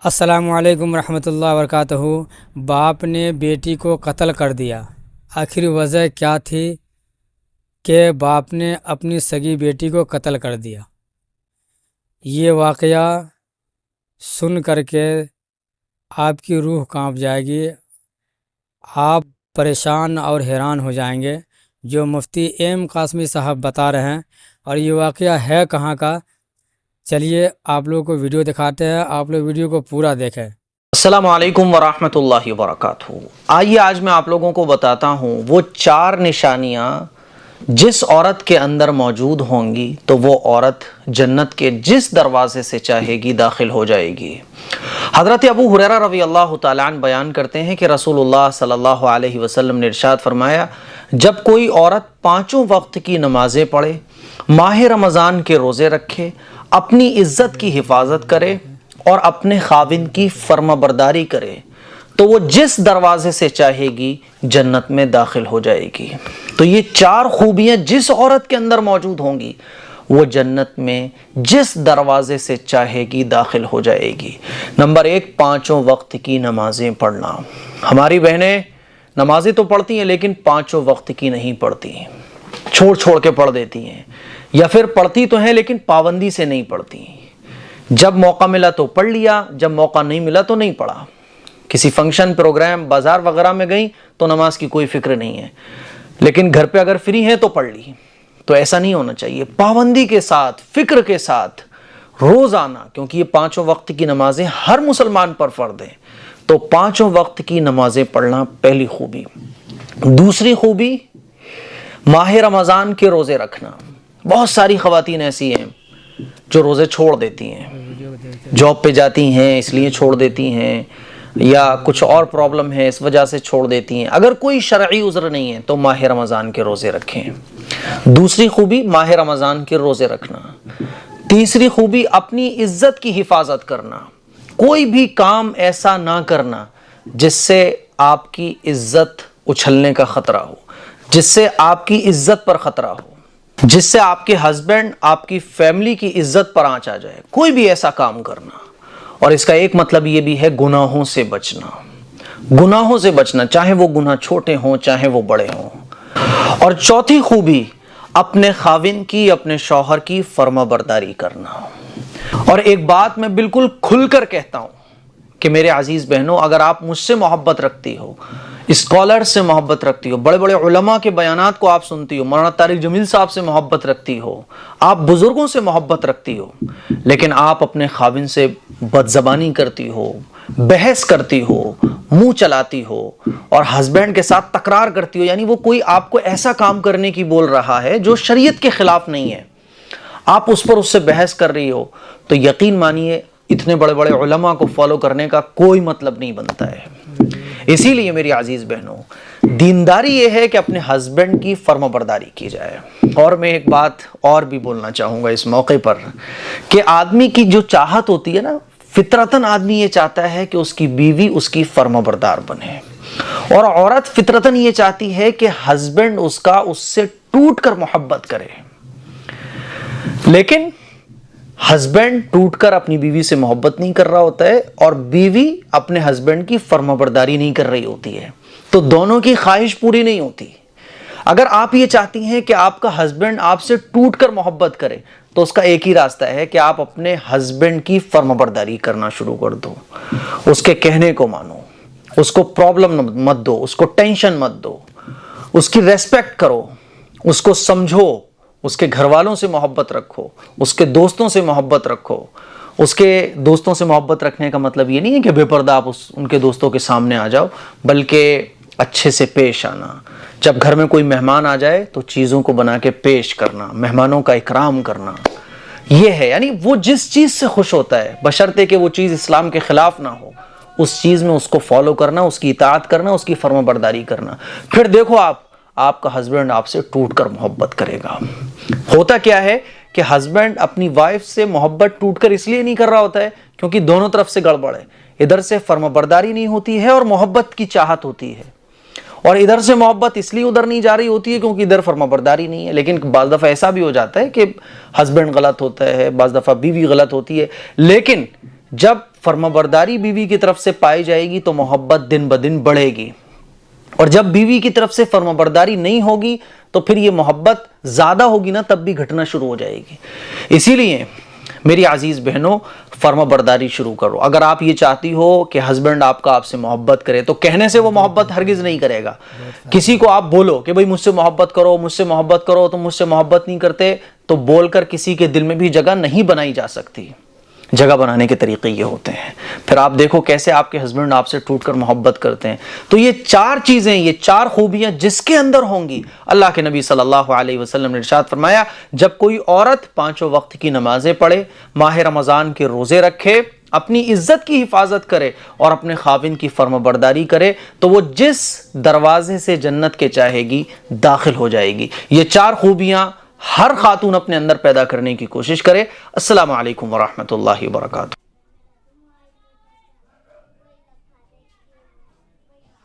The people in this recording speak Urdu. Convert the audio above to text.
السلام علیکم ورحمۃ اللہ وبرکاتہ۔ باپ نے بیٹی کو قتل کر دیا، آخر وجہ کیا تھی کہ باپ نے اپنی سگی بیٹی کو قتل کر دیا؟ یہ واقعہ سن کر کے آپ کی روح کانپ جائے گی، آپ پریشان اور حیران ہو جائیں گے جو مفتی ایم قاسمی صاحب بتا رہے ہیں۔ اور یہ واقعہ ہے کہاں کا، چلیے آپ لوگوں کو ویڈیو دکھاتے ہیں، آپ لوگ ویڈیو کو پورا دیکھیں۔ السلام علیکم ورحمۃ اللہ وبرکاتہ۔ آئیے آج میں آپ لوگوں کو بتاتا ہوں وہ 4 نشانیاں جس عورت کے اندر موجود ہوں گی تو وہ عورت جنت کے جس دروازے سے چاہے گی داخل ہو جائے گی۔ حضرت ابو ہریرہ رضی اللہ تعالیٰ عنہ بیان کرتے ہیں کہ رسول اللہ صلی اللہ علیہ وسلم نے ارشاد فرمایا، جب کوئی عورت 5 وقت کی نمازیں پڑھے، ماہ رمضان کے روزے رکھے، اپنی عزت کی حفاظت کرے اور اپنے خاوند کی فرما برداری کرے تو وہ جس دروازے سے چاہے گی جنت میں داخل ہو جائے گی۔ تو یہ 4 خوبیاں جس عورت کے اندر موجود ہوں گی وہ جنت میں جس دروازے سے چاہے گی داخل ہو جائے گی۔ نمبر 1، 5 وقت کی نمازیں پڑھنا۔ ہماری بہنیں نمازیں تو پڑھتی ہیں لیکن 5 وقت کی نہیں پڑھتی، چھوڑ کے پڑھ دیتی ہیں، یا پھر پڑھتی تو ہیں لیکن پابندی سے نہیں پڑھتی۔ جب موقع ملا تو پڑھ لیا، جب موقع نہیں ملا تو نہیں پڑھا۔ کسی فنکشن، پروگرام، بازار وغیرہ میں گئیں تو نماز کی کوئی فکر نہیں ہے، لیکن گھر پہ اگر فری ہیں تو پڑھ لی۔ تو ایسا نہیں ہونا چاہیے، پابندی کے ساتھ، فکر کے ساتھ روزانہ، کیونکہ یہ 5 وقت کی نمازیں ہر مسلمان پر فرض ہیں، تو 5 وقت کی نمازیں پڑھنا پہلی خوبی۔ دوسری خوبی، ماہ رمضان کے روزے رکھنا۔ بہت ساری خواتین ایسی ہیں جو روزے چھوڑ دیتی ہیں، جاب پہ جاتی ہیں اس لیے چھوڑ دیتی ہیں، یا کچھ اور پرابلم ہے اس وجہ سے چھوڑ دیتی ہیں۔ اگر کوئی شرعی عذر نہیں ہے تو ماہ رمضان کے روزے رکھیں۔ دوسری خوبی، ماہ رمضان کے روزے رکھنا۔ تیسری خوبی، اپنی عزت کی حفاظت کرنا۔ کوئی بھی کام ایسا نہ کرنا جس سے آپ کی عزت اچھلنے کا خطرہ ہو، جس سے آپ کی عزت پر خطرہ ہو، جس سے آپ کے ہسبینڈ، آپ کی فیملی کی عزت پر آنچ آ جائے۔ کوئی بھی ایسا کام کرنا، اور اس کا ایک مطلب یہ بھی ہے گناہوں سے بچنا۔ گناہوں سے بچنا، چاہے وہ گناہ چھوٹے ہوں چاہے وہ بڑے ہوں۔ اور چوتھی خوبی، اپنے خاوند کی، اپنے شوہر کی فرما برداری کرنا۔ اور ایک بات میں بالکل کھل کر کہتا ہوں کہ میرے عزیز بہنوں، اگر آپ مجھ سے محبت رکھتی ہو، اسکالر سے محبت رکھتی ہو، بڑے بڑے علماء کے بیانات کو آپ سنتی ہو، مولانا طارق جمیل صاحب سے محبت رکھتی ہو، آپ بزرگوں سے محبت رکھتی ہو، لیکن آپ اپنے خاوند سے بد زبانی کرتی ہو، بحث کرتی ہو، منہ چلاتی ہو، اور ہسبینڈ کے ساتھ تکرار کرتی ہو، یعنی وہ کوئی آپ کو ایسا کام کرنے کی بول رہا ہے جو شریعت کے خلاف نہیں ہے، آپ اس پر اس سے بحث کر رہی ہو، تو یقین مانیے اتنے بڑے بڑے علماء کو فالو کرنے کا کوئی مطلب نہیں بنتا ہے۔ اسی لیے میری عزیز بہنوں، دینداری یہ ہے کہ اپنے ہسبینڈ کی فرما برداری کی جائے۔ اور میں ایک بات اور بھی بولنا چاہوں گا اس موقع پر، کہ آدمی کی جو چاہت ہوتی ہے نا، فطرتاً آدمی یہ چاہتا ہے کہ اس کی بیوی اس کی فرما بردار بنے، اور عورت فطرتاً یہ چاہتی ہے کہ ہسبینڈ اس سے ٹوٹ کر محبت کرے۔ لیکن ہسبینڈ ٹوٹ کر اپنی بیوی سے محبت نہیں کر رہا ہوتا ہے، اور بیوی اپنے ہسبینڈ کی فرما برداری نہیں کر رہی ہوتی ہے، تو دونوں کی خواہش پوری نہیں ہوتی۔ اگر آپ یہ چاہتی ہیں کہ آپ کا ہسبینڈ آپ سے ٹوٹ کر محبت کرے تو اس کا ایک ہی راستہ ہے کہ آپ اپنے ہسبینڈ کی فرما برداری کرنا شروع کر دو، اس کے کہنے کو مانو، اس کو پرابلم مت دو، اس کو ٹینشن مت دو، اس کی ریسپیکٹ کرو، اس کو سمجھو، اس کے گھر والوں سے محبت رکھو، اس کے دوستوں سے محبت رکھو۔ اس کے دوستوں سے محبت رکھنے کا مطلب یہ نہیں ہے کہ بے پردہ آپ ان کے دوستوں کے سامنے آ جاؤ، بلکہ اچھے سے پیش آنا۔ جب گھر میں کوئی مہمان آ جائے تو چیزوں کو بنا کے پیش کرنا، مہمانوں کا اکرام کرنا، یہ ہے، یعنی وہ جس چیز سے خوش ہوتا ہے، بشرطے کہ وہ چیز اسلام کے خلاف نہ ہو، اس چیز میں اس کو فالو کرنا، اس کی اطاعت کرنا، اس کی فرما برداری کرنا۔ پھر دیکھو آپ کا ہسبینڈ آپ سے ٹوٹ کر محبت کرے گا۔ ہوتا کیا ہے کہ ہسبینڈ اپنی وائف سے محبت ٹوٹ کر اس لیے نہیں کر رہا ہوتا ہے کیونکہ دونوں طرف سے گڑبڑ ہے، ادھر سے فرما برداری نہیں ہوتی ہے اور محبت کی چاہت ہوتی ہے، اور ادھر سے محبت اس لیے ادھر نہیں جا رہی ہوتی ہے کیونکہ ادھر فرما برداری نہیں ہے۔ لیکن بعض دفعہ ایسا بھی ہو جاتا ہے کہ ہسبینڈ غلط ہوتا ہے، بعض دفعہ بیوی غلط ہوتی ہے، لیکن جب فرمانبرداری بیوی کی طرف سے پائی جائے گی تو محبت دن بدن بڑھے گی، اور جب بیوی کی طرف سے فرمانبرداری نہیں ہوگی تو پھر یہ محبت زیادہ ہوگی نا تب بھی گھٹنا شروع ہو جائے گی۔ اسی لیے میری عزیز بہنوں، فرما برداری شروع کرو۔ اگر آپ یہ چاہتی ہو کہ ہسبینڈ آپ سے محبت کرے تو کہنے سے وہ محبت ہرگز نہیں کرے گا۔ کسی کو آپ بولو کہ بھئی مجھ سے محبت کرو، مجھ سے محبت کرو، تو مجھ سے محبت نہیں کرتے، تو بول کر کسی کے دل میں بھی جگہ نہیں بنائی جا سکتی۔ جگہ بنانے کے طریقے یہ ہوتے ہیں۔ پھر آپ دیکھو کیسے آپ کے ہسبینڈ آپ سے ٹوٹ کر محبت کرتے ہیں۔ تو یہ 4 چیزیں، یہ 4 خوبیاں جس کے اندر ہوں گی، اللہ کے نبی صلی اللہ علیہ وسلم نے ارشاد فرمایا، جب کوئی عورت 5 وقت کی نمازیں پڑھے، ماہ رمضان کے روزے رکھے، اپنی عزت کی حفاظت کرے اور اپنے خاوند کی فرما برداری کرے، تو وہ جس دروازے سے جنت کے چاہے گی داخل ہو جائے گی۔ یہ 4 خوبیاں ہر خاتون اپنے اندر پیدا کرنے کی کوشش کرے۔ السلام علیکم ورحمۃ اللہ وبرکاتہ۔